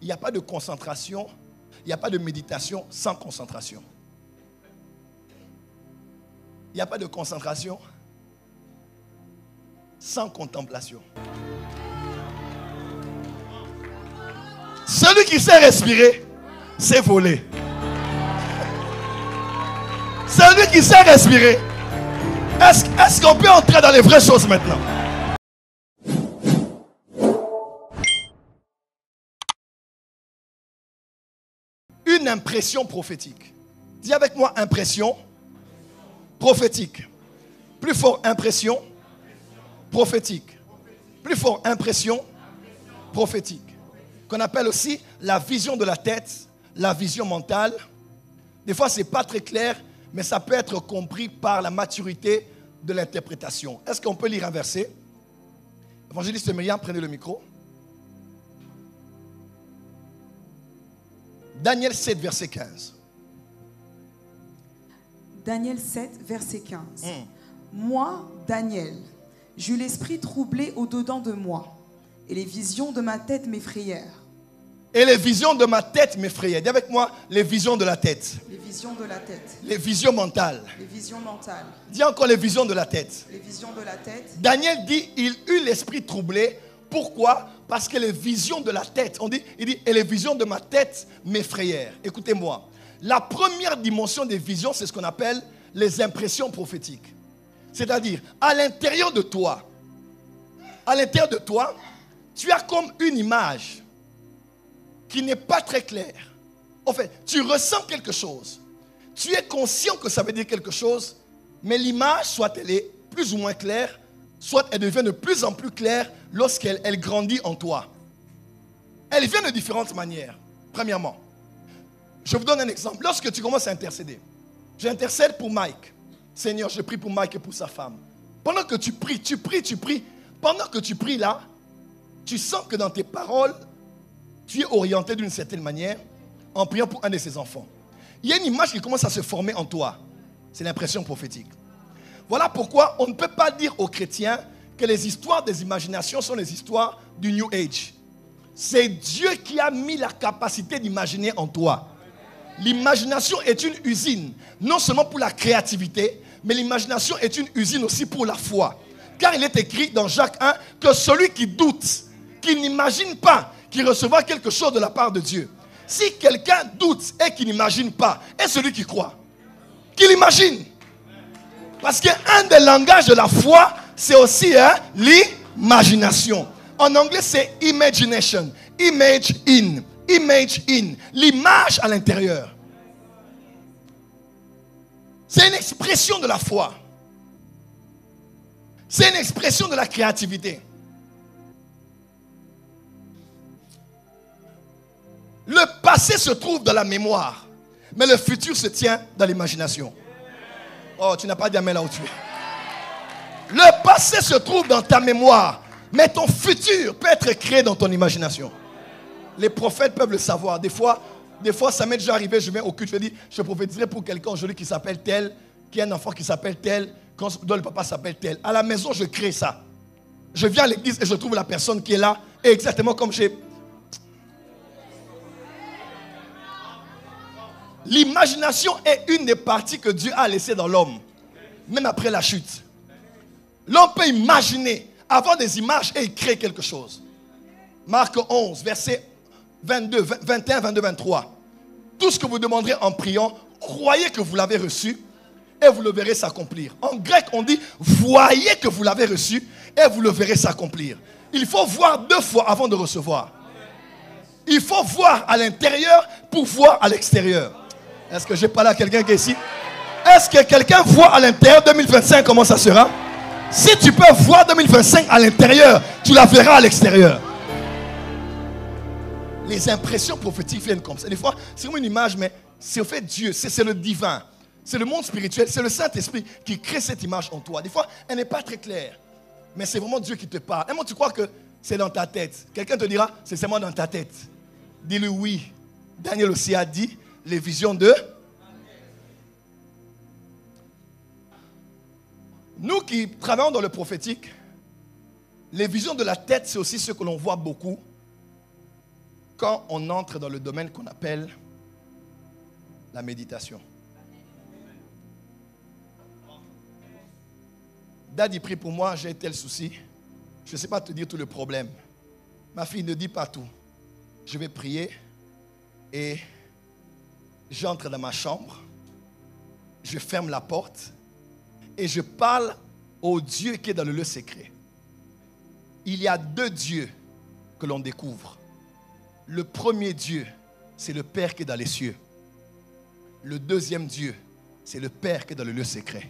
il n'y a pas de concentration, il n'y a pas de méditation sans concentration. Il n'y a pas de concentration sans contemplation. Celui qui sait respirer, sait voler. Celui qui sait respirer. Est-ce qu'on peut entrer dans les vraies choses maintenant? Une impression prophétique. Dis avec moi, impression prophétique. Plus fort, impression prophétique. Plus fort, impression prophétique. Qu'on appelle aussi la vision de la tête, la vision mentale. Des fois, ce n'est pas très clair, mais ça peut être compris par la maturité de l'interprétation. Est-ce qu'on peut lire un verset? Évangéliste Myriam, prenez le micro. Daniel 7, verset 15. Daniel 7, verset 15. Moi, Daniel, j'eus l'esprit troublé au-dedans de moi, et les visions de ma tête m'effrayèrent. Et les visions de ma tête m'effrayèrent. Dis avec moi, les visions de la tête. Les visions de la tête. Les visions mentales. Les visions mentales. Dis encore les visions de la tête. Les visions de la tête. Daniel dit, il eut l'esprit troublé. Pourquoi? Parce que les visions de la tête, il dit, et les visions de ma tête m'effrayèrent. Écoutez-moi, la première dimension des visions, c'est ce qu'on appelle les impressions prophétiques. C'est-à-dire, à l'intérieur de toi, tu as comme une image qui n'est pas très claire. En fait, tu ressens quelque chose. Tu es conscient que ça veut dire quelque chose, mais l'image, soit elle est plus ou moins claire, soit elle devient de plus en plus claire lorsqu'elle grandit en toi. Elle vient de différentes manières. Premièrement, je vous donne un exemple. Lorsque tu commences à intercéder, j'intercède pour Mike. Seigneur, je prie pour Mike et pour sa femme. Pendant que tu pries. Pendant que tu pries là, tu sens que dans tes paroles, tu es orienté d'une certaine manière en priant pour un de ses enfants. Il y a une image qui commence à se former en toi. C'est l'impression prophétique. Voilà pourquoi on ne peut pas dire aux chrétiens que les histoires des imaginations sont les histoires du New Age. C'est Dieu qui a mis la capacité d'imaginer en toi. L'imagination est une usine, non seulement pour la créativité, mais l'imagination est une usine aussi pour la foi. Car il est écrit dans Jacques 1 que celui qui doute, qui n'imagine pas qu'il recevra quelque chose de la part de Dieu. Si quelqu'un doute et qu'il n'imagine pas, est celui qui croit, qu'il imagine. Parce qu'un des langages de la foi, c'est aussi l'imagination. En anglais, c'est imagination. Image in. Image in. L'image à l'intérieur. C'est une expression de la foi. C'est une expression de la créativité. Le passé se trouve dans la mémoire, mais le futur se tient dans l'imagination. Oh, tu n'as pas dit amen là où tu es. Le passé se trouve dans ta mémoire, mais ton futur peut être créé dans ton imagination. Les prophètes peuvent le savoir. Des fois, ça m'est déjà arrivé, je viens au culte, je dis, je prophétiserai pour quelqu'un aujourd'hui qui s'appelle tel, qui a un enfant qui s'appelle tel, dont le papa s'appelle tel. À la maison, je crée ça. Je viens à l'église et je trouve la personne qui est là, exactement comme j'ai... L'imagination est une des parties que Dieu a laissées dans l'homme, même après la chute. L'homme peut imaginer, avoir des images et il crée quelque chose. Marc 11, verset 22, 21, 22, 23. Tout ce que vous demanderez en priant, croyez que vous l'avez reçu et vous le verrez s'accomplir. En grec, on dit, voyez que vous l'avez reçu et vous le verrez s'accomplir. Il faut voir 2 fois avant de recevoir. Il faut voir à l'intérieur pour voir à l'extérieur. Est-ce que j'ai parlé à quelqu'un qui est ici? Est-ce que quelqu'un voit à l'intérieur 2025 comment ça sera? Si tu peux voir 2025 à l'intérieur, tu la verras à l'extérieur. Les impressions prophétiques viennent comme ça. Des fois, c'est comme une image, mais c'est au fait Dieu, c'est le divin. C'est le monde spirituel, c'est le Saint-Esprit qui crée cette image en toi. Des fois, elle n'est pas très claire, mais c'est vraiment Dieu qui te parle. Et moi, tu crois que c'est dans ta tête. Quelqu'un te dira, c'est seulement dans ta tête. Dis-le oui. Daniel aussi a dit, les visions de... Nous qui travaillons dans le prophétique, les visions de la tête, c'est aussi ce que l'on voit beaucoup. quand on entre dans le domaine qu'on appelle la méditation. Daddy prie pour moi, j'ai tel souci. Je ne sais pas te dire tout le problème. Ma fille, ne dit pas tout. Je vais prier et j'entre dans ma chambre. Je ferme la porte et je parle au Dieu qui est dans le lieu secret. Il y a 2 dieux que l'on découvre. Le premier Dieu, c'est le Père qui est dans les cieux. Le deuxième Dieu, c'est le Père qui est dans le lieu secret.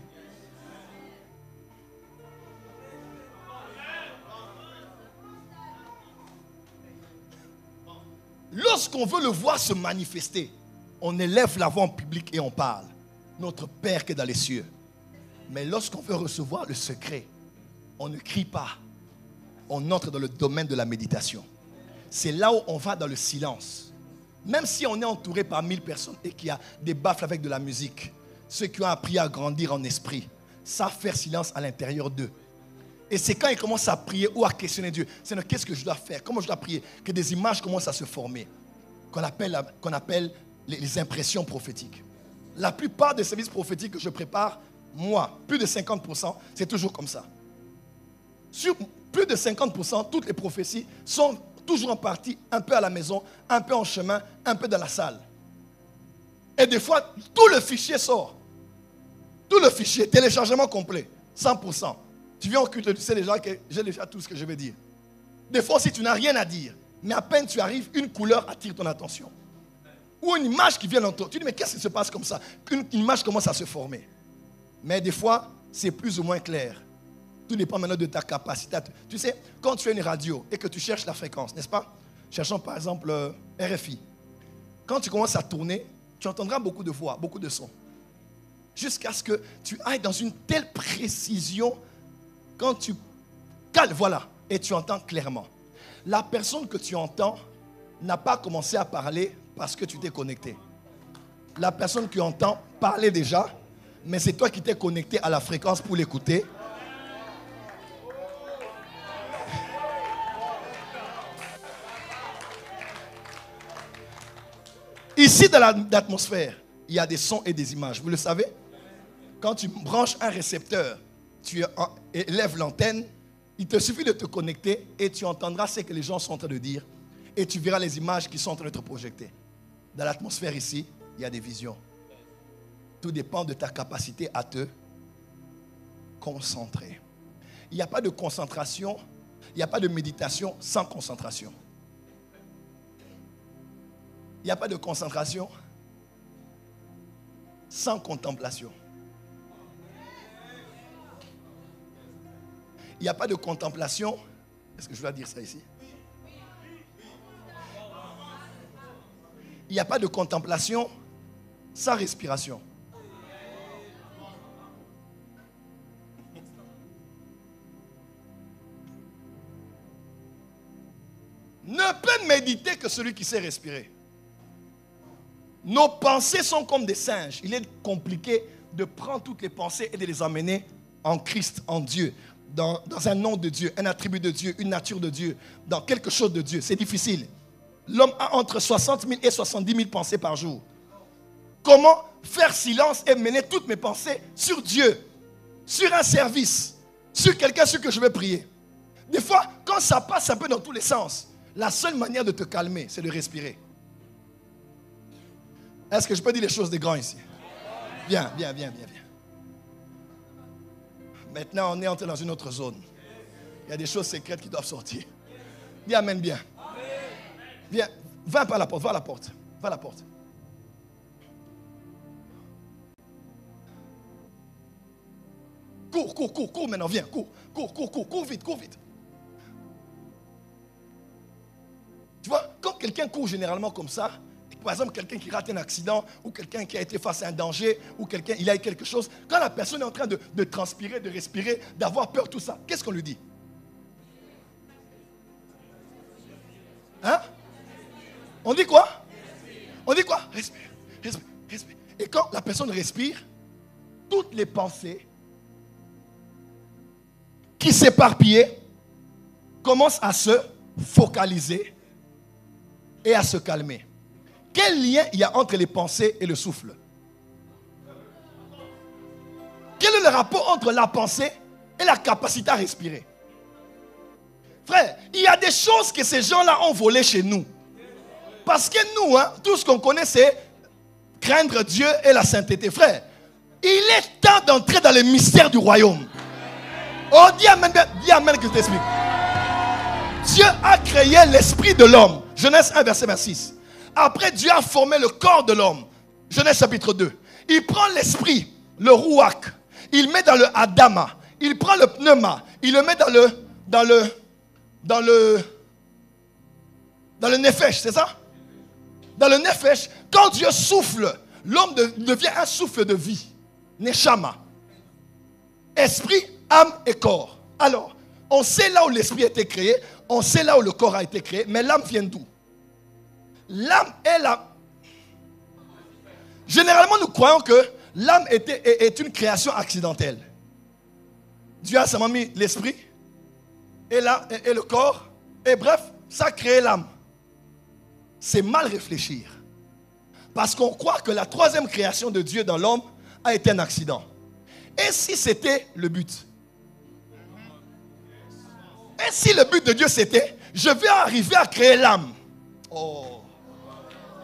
Lorsqu'on veut le voir se manifester, on élève la voix en public et on parle. Notre Père qui est dans les cieux. Mais lorsqu'on veut recevoir le secret, on ne crie pas. On entre dans le domaine de la méditation. C'est là où on va dans le silence. Même si on est entouré par 1000 personnes et qu'il y a des baffles avec de la musique, ceux qui ont appris à grandir en esprit savent faire silence à l'intérieur d'eux. Et c'est quand ils commencent à prier ou à questionner Dieu. Seigneur, qu'est-ce que je dois faire? Comment je dois prier? Que des images commencent à se former. Qu'on appelle les impressions prophétiques. La plupart des services prophétiques que je prépare, moi, plus de 50%, c'est toujours comme ça. Sur plus de 50%, toutes les prophéties sont toujours en partie un peu à la maison, un peu en chemin, un peu dans la salle. Et des fois, tout le fichier sort. Tout le fichier, téléchargement complet, 100%. Tu viens au culte, tu sais déjà que j'ai déjà tout ce que je vais dire. Des fois aussi, tu n'as rien à dire. Mais à peine tu arrives, une couleur attire ton attention. Ou une image qui vient dans toi. Tu dis, mais qu'est-ce qui se passe comme ça? Une image commence à se former. Mais des fois, c'est plus ou moins clair. Tout dépend maintenant de ta capacité. Tu sais, quand tu as une radio et que tu cherches la fréquence, n'est-ce pas? Cherchons par exemple RFI. Quand tu commences à tourner, tu entendras beaucoup de voix, beaucoup de sons. Jusqu'à ce que tu ailles dans une telle précision. Quand tu cales, voilà, et tu entends clairement. La personne que tu entends n'a pas commencé à parler parce que tu t'es connecté. La personne qui entend parlait déjà, mais c'est toi qui t'es connecté à la fréquence pour l'écouter. Ici, dans l'atmosphère, il y a des sons et des images. Vous le savez? Quand tu branches un récepteur, tu élèves l'antenne, il te suffit de te connecter et tu entendras ce que les gens sont en train de dire et tu verras les images qui sont en train d'être projetées. Dans l'atmosphère ici, il y a des visions. Tout dépend de ta capacité à te concentrer. Il n'y a pas de concentration, il n'y a pas de méditation sans concentration. Il n'y a pas de concentration sans contemplation. Il n'y a pas de contemplation. Est-ce que je dois dire ça ici? Il n'y a pas de contemplation sans respiration. Ne peut méditer que celui qui sait respirer. Nos pensées sont comme des singes. Il est compliqué de prendre toutes les pensées et de les emmener en Christ, en Dieu. Dans un nom de Dieu, un attribut de Dieu, une nature de Dieu, dans quelque chose de Dieu. C'est difficile. L'homme a entre 60 000 et 70 000 pensées par jour. Comment faire silence et mener toutes mes pensées sur Dieu, sur un service, sur quelqu'un sur que je vais prier? Des fois, quand ça passe un peu dans tous les sens, la seule manière de te calmer, c'est de respirer. Est-ce que je peux dire les choses des grands ici? Viens. Maintenant, on est entré dans une autre zone. Il y a des choses secrètes qui doivent sortir. Dis amen bien. Viens, va par la porte, va à la porte. Va à la porte. Cours maintenant, viens, cours vite. Tu vois, quand quelqu'un court généralement comme ça, par exemple quelqu'un qui rate un accident, ou quelqu'un qui a été face à un danger, ou quelqu'un, il a eu quelque chose, quand la personne est en train de transpirer, de respirer, d'avoir peur, tout ça, qu'est-ce qu'on lui dit? Hein? On dit quoi? On dit quoi? Respire. Et quand la personne respire, toutes les pensées qui s'éparpillaient commencent à se focaliser et à se calmer. Quel lien il y a entre les pensées et le souffle? Quel est le rapport entre la pensée et la capacité à respirer? Frère, il y a des choses que ces gens-là ont volées chez nous. Parce que nous, tout ce qu'on connaît, c'est craindre Dieu et la sainteté. Frère, il est temps d'entrer dans les mystères du royaume. Oh, dis amen que je t'explique. Dieu a créé l'esprit de l'homme. Genèse 1, verset 26. Après, Dieu a formé le corps de l'homme. Genèse chapitre 2. Il prend l'esprit, le rouak, il met dans le adama, il prend le pneuma, il le met dans le nefesh, c'est ça? Dans le nefesh, quand Dieu souffle, l'homme devient un souffle de vie. Neshama. Esprit, âme et corps. Alors, on sait là où l'esprit a été créé, on sait là où le corps a été créé, mais l'âme vient d'où? L'âme est la... Généralement, nous croyons que l'âme est une création accidentelle. Dieu a seulement mis l'esprit et le corps, et bref, ça a créé l'âme. C'est mal réfléchir. Parce qu'on croit que la troisième création de Dieu dans l'homme a été un accident. Et si c'était le but? Et si le but de Dieu c'était, je vais arriver à créer l'âme. Oh.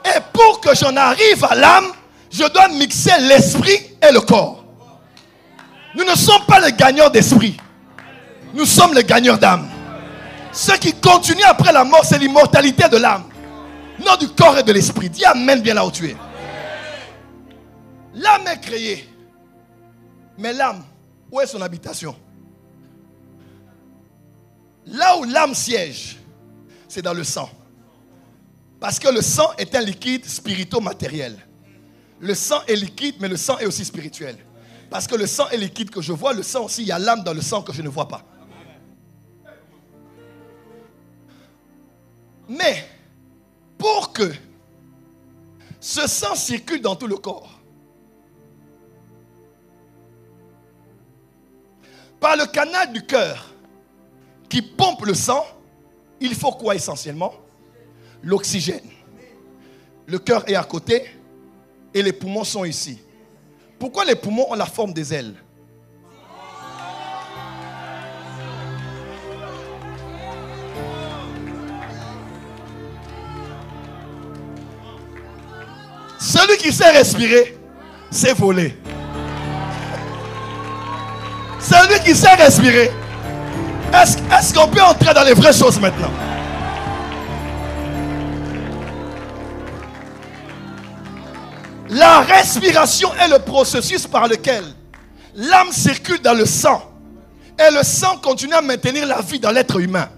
Et pour que j'en arrive à l'âme, je dois mixer l'esprit et le corps. Nous ne sommes pas les gagnants d'esprit. Nous sommes les gagneurs d'âme. Ce qui continue après la mort, c'est l'immortalité de l'âme. Non du corps et de l'esprit. Dis amen bien là où tu es. L'âme est créée. Mais l'âme, où est son habitation? Là où l'âme siège, c'est dans le sang. Parce que le sang est un liquide spirito-matériel. Le sang est liquide, mais le sang est aussi spirituel. Parce que le sang est liquide que je vois, le sang aussi, il y a l'âme dans le sang que je ne vois pas. Mais, pour que ce sang circule dans tout le corps, par le canal du cœur qui pompe le sang, il faut quoi essentiellement? L'oxygène. Le cœur est à côté et les poumons sont ici. Pourquoi les poumons ont la forme des ailes? Celui qui sait respirer, sait voler. Celui qui sait respirer, est-ce qu'on peut entrer dans les vraies choses maintenant? La respiration est le processus par lequel l'âme circule dans le sang. Et le sang continue à maintenir la vie dans l'être humain.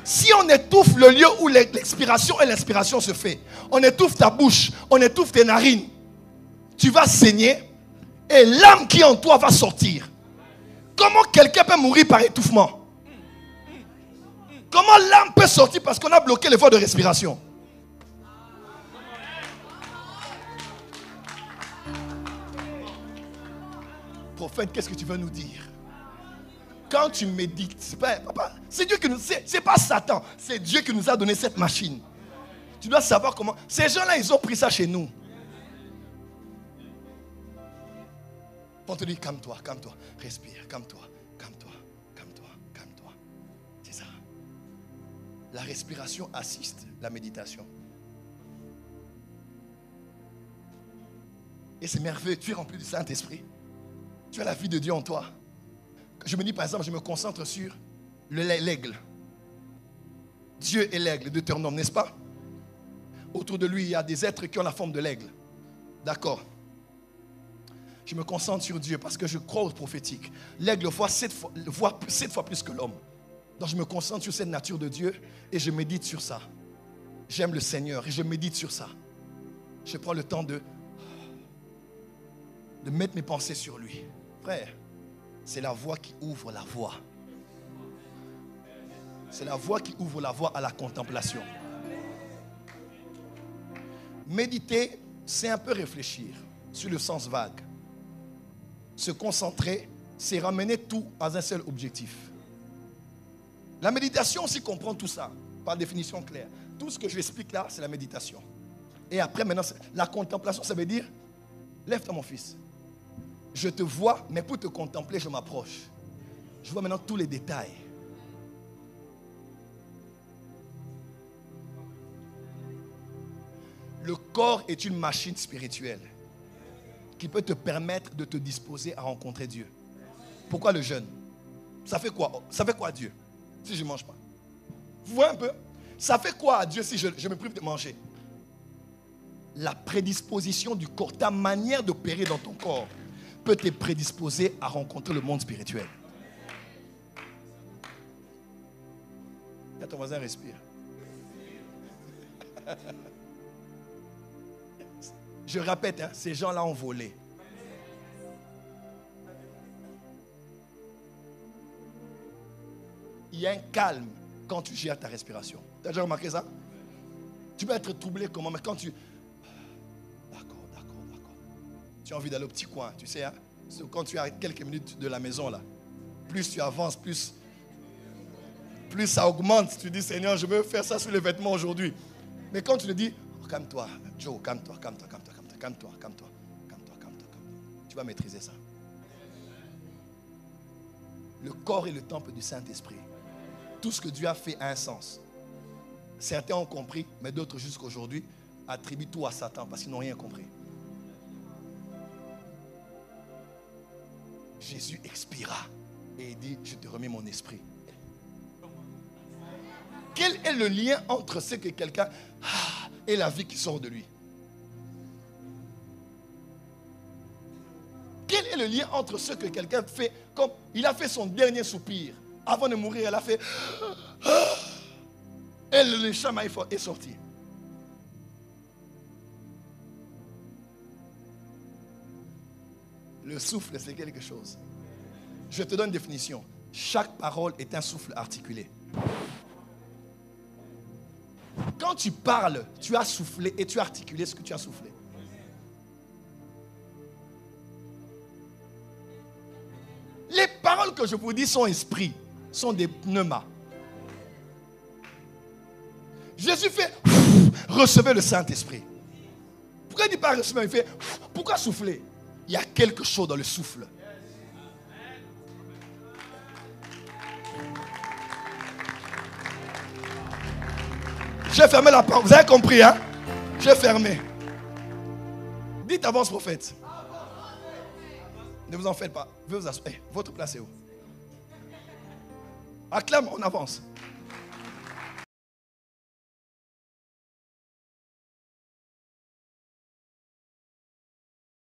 Si on étouffe le lieu où l'expiration et l'inspiration se fait, on étouffe ta bouche, on étouffe tes narines, tu vas saigner et l'âme qui est en toi va sortir. Comment quelqu'un peut mourir par étouffement? Comment l'âme peut sortir parce qu'on a bloqué les voies de respiration? Prophète, qu'est-ce que tu veux nous dire? Quand tu médites, c'est Dieu qui nous, c'est pas Satan, c'est Dieu qui nous a donné cette machine. Tu dois savoir comment. Ces gens-là, ils ont pris ça chez nous. On te dit, calme-toi, respire, calme-toi. C'est ça. La respiration assiste la méditation. Et c'est merveilleux, tu es rempli du Saint-Esprit. Tu as la vie de Dieu en toi. Je me dis par exemple, je me concentre sur l'aigle. Dieu est l'aigle, Deutéronome, n'est-ce pas? Autour de lui, il y a des êtres qui ont la forme de l'aigle. D'accord. Je me concentre sur Dieu parce que je crois au prophétique. L'aigle voit 7 fois plus que l'homme. Donc je me concentre sur cette nature de Dieu et je médite sur ça. J'aime le Seigneur et je médite sur ça. Je prends le temps de mettre mes pensées sur lui. Frère, c'est la voix qui ouvre la voie. C'est la voix qui ouvre la voie à la contemplation. Méditer, c'est un peu réfléchir sur le sens vague. Se concentrer, c'est ramener tout à un seul objectif. La méditation aussi comprend tout ça, par définition claire. Tout ce que je explique là, c'est la méditation. Et après, maintenant, la contemplation, ça veut dire, lève-toi mon fils. Je te vois, mais pour te contempler, je m'approche. Je vois maintenant tous les détails. Le corps est une machine spirituelle qui peut te permettre de te disposer à rencontrer Dieu. Pourquoi le jeûne? Ça fait quoi? Ça fait quoi à Dieu si je ne mange pas? Vous voyez un peu? Ça fait quoi à Dieu si je me prive de manger? La prédisposition du corps, ta manière d'opérer dans ton corps peut te prédisposer à rencontrer le monde spirituel. Là, ton voisin respire. Je répète, hein, ces gens-là ont volé. Il y a un calme quand tu gères ta respiration. Tu as déjà remarqué ça? Tu peux être troublé comment, mais quand tu... D'accord. Tu as envie d'aller au petit coin, tu sais, hein? Quand tu es à quelques minutes de la maison, là, plus tu avances, plus ça augmente. Tu dis, Seigneur, je veux faire ça sur les vêtements aujourd'hui. Mais quand tu le dis, oh, calme-toi, Joe, calme-toi. Tu vas maîtriser ça. Le corps est le temple du Saint-Esprit. Tout ce que Dieu a fait a un sens. Certains ont compris, mais d'autres jusqu'aujourd'hui attribuent tout à Satan parce qu'ils n'ont rien compris. Jésus expira et il dit, je te remets mon esprit. Quel est le lien entre ce que quelqu'un a et la vie qui sort de lui? Quel est le lien entre ce que quelqu'un fait, comme il a fait son dernier soupir, avant de mourir, elle a fait et le chamaï est sorti. Le souffle, c'est quelque chose. Je te donne une définition. Chaque parole est un souffle articulé. Quand tu parles, tu as soufflé et tu as articulé ce que tu as soufflé. Les paroles que je vous dis sont esprit, sont des pneumas. Jésus fait recevez le Saint-Esprit. Pourquoi il ne dit pas recevoir? Il fait pourquoi souffler? Il y a quelque chose dans le souffle. J'ai fermé la porte. Vous avez compris, hein? J'ai fermé. Dites avance prophète. Ne vous en faites pas. Votre place est où? Acclame, on avance.